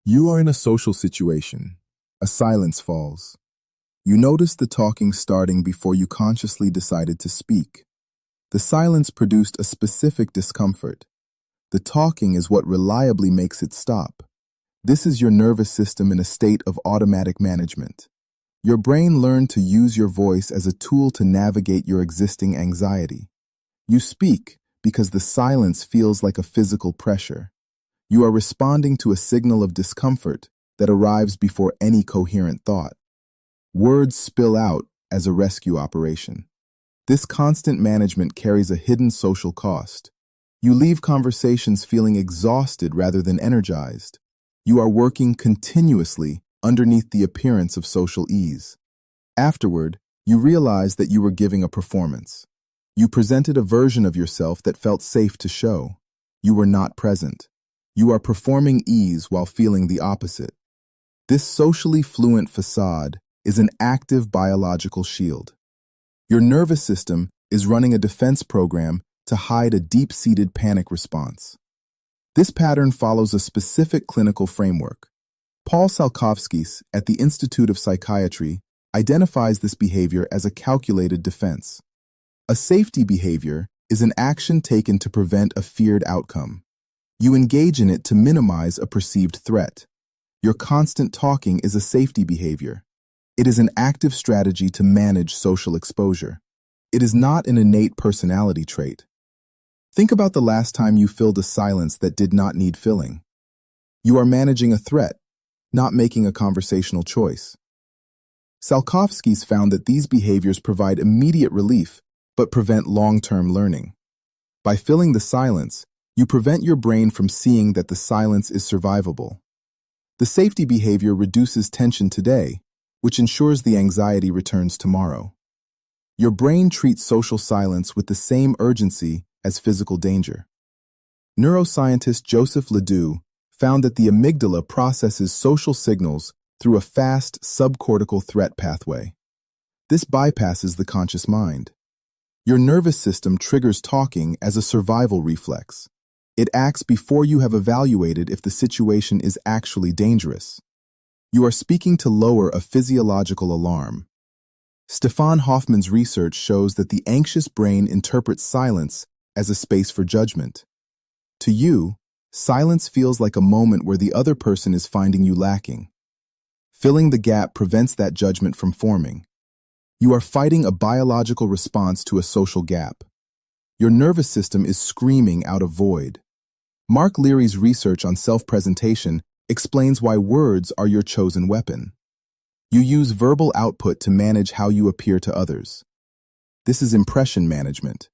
You are in a social situation. A silence falls. You notice the talking starting before you consciously decided to speak. The silence produced a specific discomfort. The talking is what reliably makes it stop. This is your nervous system in a state of automatic management. Your brain learned to use your voice as a tool to navigate your existing anxiety. You speak because the silence feels like a physical pressure. You are responding to a signal of discomfort that arrives before any coherent thought. Words spill out as a rescue operation. This constant management carries a hidden social cost. You leave conversations feeling exhausted rather than energized. You are working continuously underneath the appearance of social ease. Afterward, you realize that you were giving a performance. You presented a version of yourself that felt safe to show. You were not present. You are performing ease while feeling the opposite. This socially fluent facade is an active biological shield. Your nervous system is running a defense program to hide a deep-seated panic response. This pattern follows a specific clinical framework. Paul Salkovskis at the Institute of Psychiatry identifies this behavior as a calculated defense. A safety behavior is an action taken to prevent a feared outcome. You engage in it to minimize a perceived threat. Your constant talking is a safety behavior. It is an active strategy to manage social exposure. It is not an innate personality trait. Think about the last time you filled a silence that did not need filling. You are managing a threat, not making a conversational choice. Salkovskis found that these behaviors provide immediate relief but prevent long-term learning. By filling the silence, you prevent your brain from seeing that the silence is survivable. The safety behavior reduces tension today, which ensures the anxiety returns tomorrow. Your brain treats social silence with the same urgency as physical danger. Neuroscientist Joseph LeDoux found that the amygdala processes social signals through a fast subcortical threat pathway. This bypasses the conscious mind. Your nervous system triggers talking as a survival reflex. It acts before you have evaluated if the situation is actually dangerous. You are speaking to lower a physiological alarm. Stefan Hofmann's research shows that the anxious brain interprets silence as a space for judgment. To you, silence feels like a moment where the other person is finding you lacking. Filling the gap prevents that judgment from forming. You are fighting a biological response to a social gap. Your nervous system is screaming out a void. Mark Leary's research on self-presentation explains why words are your chosen weapon. You use verbal output to manage how you appear to others. This is impression management.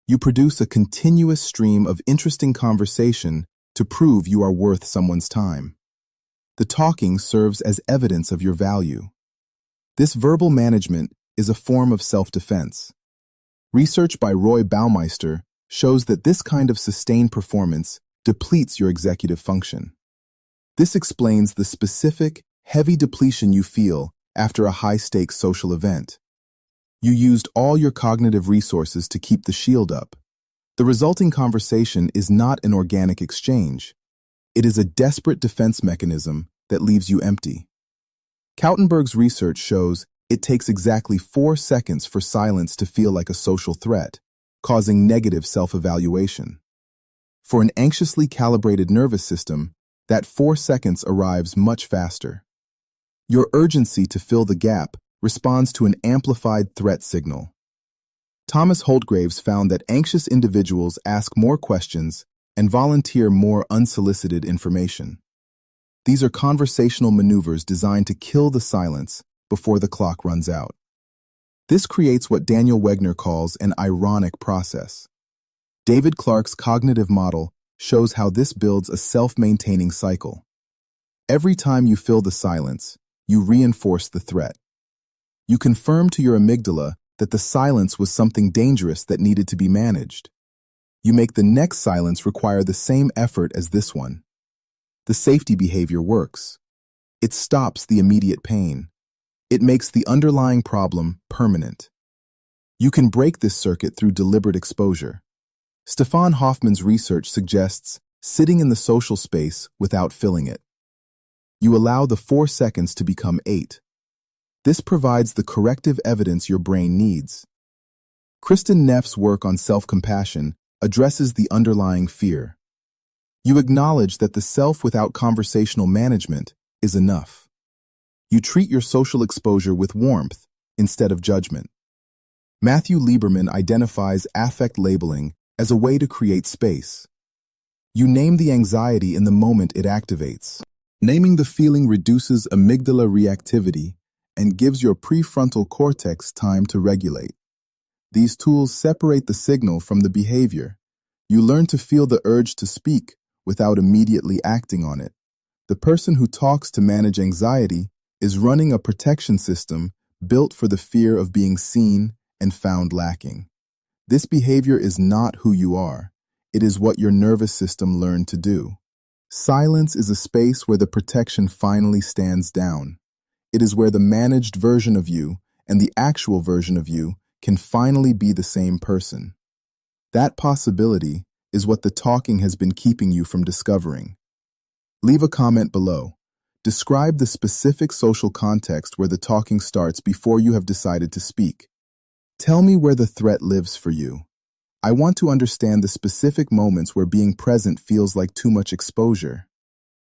You produce a continuous stream of interesting conversation to prove you are worth someone's time. The talking serves as evidence of your value. This verbal management is a form of self-defense. Research by Baumeister shows that this kind of sustained performance depletes your executive function. This explains the specific, heavy depletion you feel after a high-stakes social event. You used all your cognitive resources to keep the shield up. The resulting conversation is not an organic exchange. It is a desperate defense mechanism that leaves you empty. Koudenburg's research shows it takes exactly 4 seconds for silence to feel like a social threat, causing negative self-evaluation. For an anxiously calibrated nervous system, that 4 seconds arrives much faster. Your urgency to fill the gap responds to an amplified threat signal. Thomas Holtgraves found that anxious individuals ask more questions and volunteer more unsolicited information. These are conversational maneuvers designed to kill the silence before the clock runs out. This creates what Daniel Wegner calls an ironic process. David Clark's cognitive model shows how this builds a self-maintaining cycle. Every time you fill the silence, you reinforce the threat. You confirm to your amygdala that the silence was something dangerous that needed to be managed. You make the next silence require the same effort as this one. The safety behavior works. It stops the immediate pain. It makes the underlying problem permanent. You can break this circuit through deliberate exposure. Stefan Hofmann's research suggests sitting in the social space without filling it. You allow the 4 seconds to become 8. This provides the corrective evidence your brain needs. Kristin Neff's work on self-compassion addresses the underlying fear. You acknowledge that the self without conversational management is enough. You treat your social exposure with warmth instead of judgment. Matthew Lieberman identifies affect labeling as a way to create space. You name the anxiety in the moment it activates. Naming the feeling reduces amygdala reactivity and gives your prefrontal cortex time to regulate. These tools separate the signal from the behavior. You learn to feel the urge to speak without immediately acting on it. The person who talks to manage anxiety is running a protection system built for the fear of being seen and found lacking. This behavior is not who you are. It is what your nervous system learned to do. Silence is a space where the protection finally stands down. It is where the managed version of you and the actual version of you can finally be the same person. That possibility is what the talking has been keeping you from discovering. Leave a comment below. Describe the specific social context where the talking starts before you have decided to speak. Tell me where the threat lives for you. I want to understand the specific moments where being present feels like too much exposure.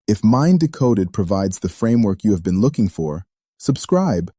If Mind Decoded provides the framework you have been looking for, subscribe